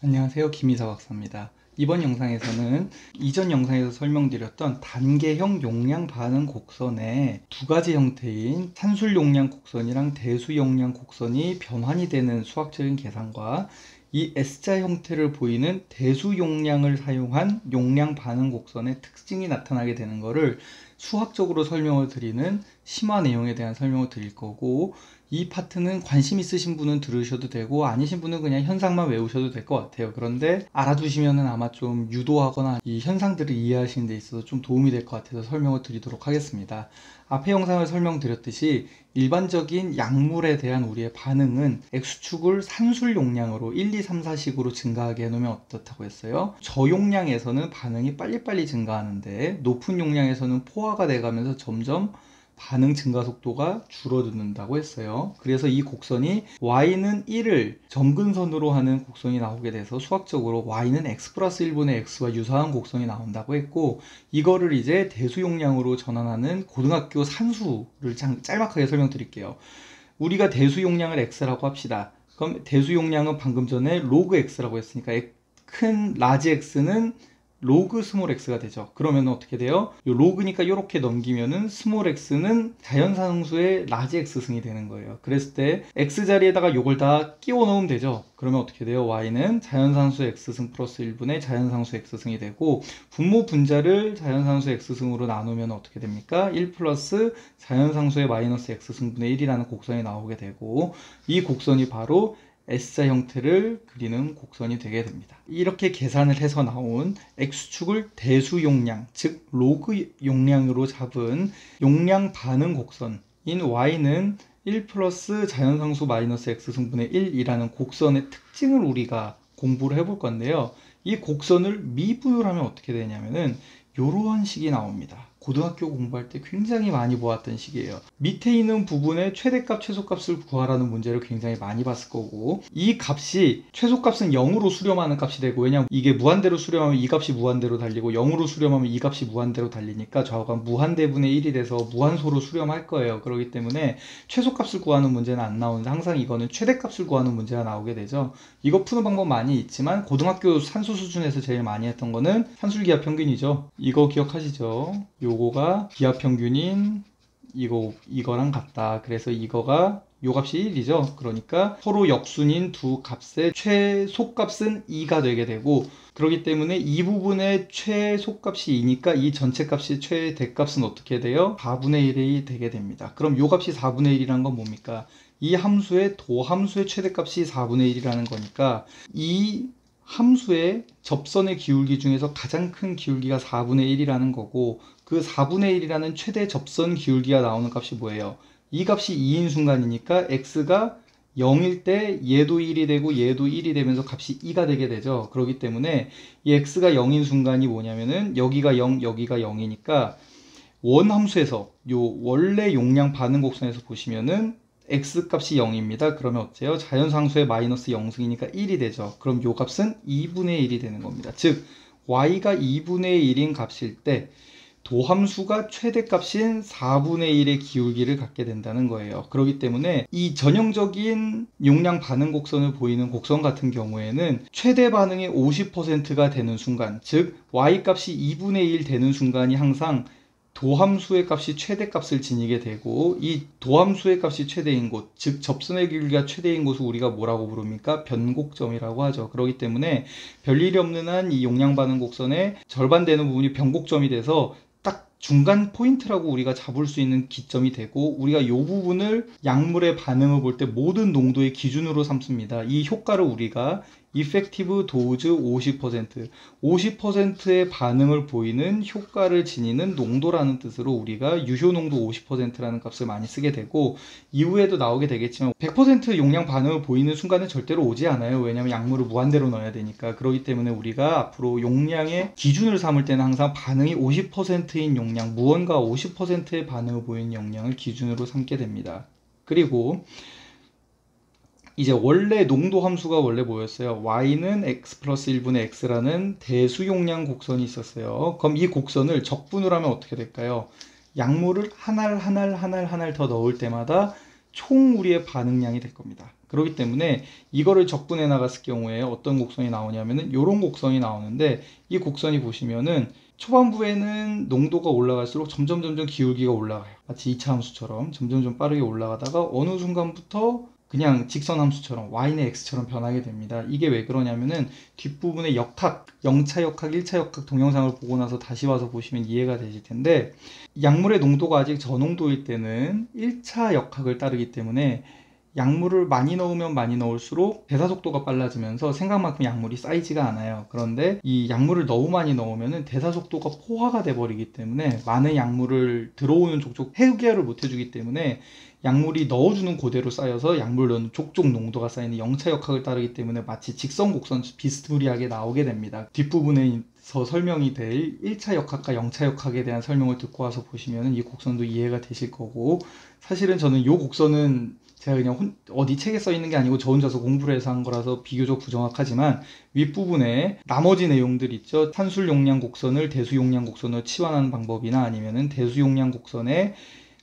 안녕하세요. 김이사 박사입니다. 이번 영상에서는 이전 영상에서 설명드렸던 단계형 용량 반응 곡선의 두 가지 형태인 산술 용량 곡선이랑 대수 용량 곡선이 변환이 되는 수학적인 계산과 이 S자 형태를 보이는 대수 용량을 사용한 용량 반응 곡선의 특징이 나타나게 되는 것을 수학적으로 설명을 드리는 심화 내용에 대한 설명을 드릴 거고, 이 파트는 관심 있으신 분은 들으셔도 되고 아니신 분은 그냥 현상만 외우셔도 될 것 같아요. 그런데 알아두시면은 아마 좀 유도하거나 이 현상들을 이해하시는 데 있어서 좀 도움이 될 것 같아서 설명을 드리도록 하겠습니다. 앞에 영상을 설명드렸듯이 일반적인 약물에 대한 우리의 반응은 X축을 산술 용량으로 1, 2, 3, 4식으로 증가하게 해놓으면 어떻다고 했어요? 저용량에서는 반응이 빨리빨리 증가하는데 높은 용량에서는 포화가 돼가면서 점점 반응 증가 속도가 줄어든다고 했어요. 그래서 이 곡선이 y는 1을 점근선으로 하는 곡선이 나오게 돼서 수학적으로 y는 x 플러스 1분의 x와 유사한 곡선이 나온다고 했고, 이거를 이제 대수용량으로 전환하는 고등학교 산수를 짤막하게 설명드릴게요. 우리가 대수용량을 x라고 합시다. 그럼 대수용량은 방금 전에 로그 x라고 했으니까 큰 라지 x는 로그 스몰 x가 되죠. 그러면 어떻게 돼요? 요 로그니까 이렇게 넘기면은 스몰 x는 자연상수의 라지 x승이 되는 거예요. 그랬을 때 x 자리에다가 요걸 다 끼워 넣으면 되죠. 그러면 어떻게 돼요? y는 자연상수 x승 플러스 1분의 자연상수 x승이 되고, 분모 분자를 자연상수 x승으로 나누면 어떻게 됩니까? 1 플러스 자연상수의 마이너스 x승분의 1이라는 곡선이 나오게 되고, 이 곡선이 바로 S자 형태를 그리는 곡선이 되게 됩니다. 이렇게 계산을 해서 나온 X축을 대수 용량, 즉 로그 용량으로 잡은 용량 반응 곡선인 Y는 1 플러스 자연상수 마이너스 X승분의 1이라는 곡선의 특징을 우리가 공부를 해볼 건데요. 이 곡선을 미분을 어떻게 되냐면은 이러한 식이 나옵니다. 고등학교 공부할 때 굉장히 많이 보았던 식이에요. 밑에 있는 부분의 최대값, 최소값을 구하라는 문제를 굉장히 많이 봤을 거고, 이 값이 최소값은 0으로 수렴하는 값이 되고, 왜냐면 이게 무한대로 수렴하면 이 값이 무한대로 달리고 0으로 수렴하면 이 값이 무한대로 달리니까 좌우가 무한대분의 1이 돼서 무한소로 수렴할 거예요. 그렇기 때문에 최소값을 구하는 문제는 안 나오는데 항상 이거는 최대값을 구하는 문제가 나오게 되죠. 이거 푸는 방법 많이 있지만 고등학교 산수 수준에서 제일 많이 했던 거는 산술기하 평균이죠. 이거 기억하시죠? 요거가 기하평균인 이거랑 같다. 그래서 이거가 요 값이 1이죠. 그러니까 서로 역순인 두 값의 최소값은 2가 되게 되고, 그렇기 때문에 이 부분의 최소값이 2니까 이 전체 값이 최대값은 어떻게 돼요? 4분의 1이 되게 됩니다. 그럼 요 값이 4분의 1이란 건 뭡니까? 이 함수의 도함수의 최대값이 4분의 1이라는 거니까 이 함수의 접선의 기울기 중에서 가장 큰 기울기가 4분의 1이라는 거고, 그 4분의 1이라는 최대 접선 기울기가 나오는 값이 뭐예요? 이 값이 2인 순간이니까 x가 0일 때 얘도 1이 되고 얘도 1이 되면서 값이 2가 되게 되죠. 그렇기 때문에 이 x가 0인 순간이 뭐냐면은 여기가 0, 여기가 0이니까 원함수에서 요 원래 용량 반응 곡선에서 보시면은 x 값이 0입니다. 그러면 어째요? 자연상수의 마이너스 0승이니까 1이 되죠. 그럼 요 값은 2분의 1이 되는 겁니다. 즉 y가 2분의 1인 값일 때 도함수가 최대값인 4분의 1의 기울기를 갖게 된다는 거예요. 그렇기 때문에 이 전형적인 용량 반응 곡선을 보이는 곡선 같은 경우에는 최대 반응의 50%가 되는 순간, 즉 y값이 2분의 1 되는 순간이 항상 도함수의 값이 최대값을 지니게 되고, 이 도함수의 값이 최대인 곳, 즉 접선의 기울기가 최대인 곳을 우리가 뭐라고 부릅니까? 변곡점이라고 하죠. 그렇기 때문에 별일이 없는 한 이 용량 반응 곡선의 절반 되는 부분이 변곡점이 돼서 딱 중간 포인트라고 우리가 잡을 수 있는 기점이 되고, 우리가 이 부분을 약물의 반응을 볼 때 모든 농도의 기준으로 삼습니다. 이 효과를 우리가 이펙티브 도즈 50%의 반응을 보이는 효과를 지니는 농도라는 뜻으로 우리가 유효농도 50%라는 값을 많이 쓰게 되고, 이후에도 나오게 되겠지만 100% 용량 반응을 보이는 순간은 절대로 오지 않아요. 왜냐하면 약물을 무한대로 넣어야 되니까. 그렇기 때문에 우리가 앞으로 용량의 기준을 삼을 때는 항상 반응이 50%인 용량, 무언가 50%의 반응을 보이는 용량을 기준으로 삼게 됩니다. 그리고 이제 원래 농도 함수가 원래 뭐였어요? y는 x 플러스 1분의 x라는 대수용량 곡선이 있었어요. 그럼 이 곡선을 적분을 하면 어떻게 될까요? 약물을 한 알 더 넣을 때마다 총 우리의 반응량이 될 겁니다. 그렇기 때문에 이거를 적분해 나갔을 경우에 어떤 곡선이 나오냐면은 이런 곡선이 나오는데, 이 곡선이 보시면은 초반부에는 농도가 올라갈수록 점점 기울기가 올라가요. 마치 2차 함수처럼 점점 빠르게 올라가다가 어느 순간부터 그냥 직선 함수처럼 y는 x처럼 변하게 됩니다. 이게 왜 그러냐면은 뒷부분에 역학, 0차 역학, 1차 역학 동영상을 보고 나서 다시 와서 보시면 이해가 되실 텐데, 약물의 농도가 아직 저농도일 때는 1차 역학을 따르기 때문에 약물을 많이 넣으면 많이 넣을수록 대사 속도가 빨라지면서 생각만큼 약물이 쌓이지가 않아요. 그런데 이 약물을 너무 많이 넣으면 대사 속도가 포화가 돼 버리기 때문에 많은 약물을 들어오는 족족 해결을 못 해주기 때문에 약물이 넣어주는 그대로 쌓여서 약물 넣는 족족 농도가 쌓이는 0차 역학을 따르기 때문에 마치 직선 곡선 비스무리하게 나오게 됩니다. 뒷부분에서 설명이 될 1차 역학과 0차 역학에 대한 설명을 듣고 와서 보시면 이 곡선도 이해가 되실 거고, 사실은 저는 이 곡선은 제가 그냥 어디 책에 써 있는 게 아니고 저 혼자서 공부를 해서 한 거라서 비교적 부정확하지만, 윗부분에 나머지 내용들 있죠. 산술 용량 곡선을 대수 용량 곡선으로 치환하는 방법이나 아니면은 대수 용량 곡선에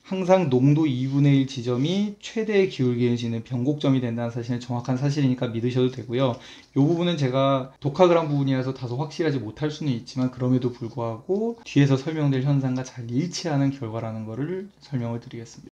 항상 농도 2분의 1 지점이 최대의 기울기를 지는 변곡점이 된다는 사실은 정확한 사실이니까 믿으셔도 되고요. 이 부분은 제가 독학을 한 부분이라서 다소 확실하지 못할 수는 있지만, 그럼에도 불구하고 뒤에서 설명될 현상과 잘 일치하는 결과라는 것을 설명을 드리겠습니다.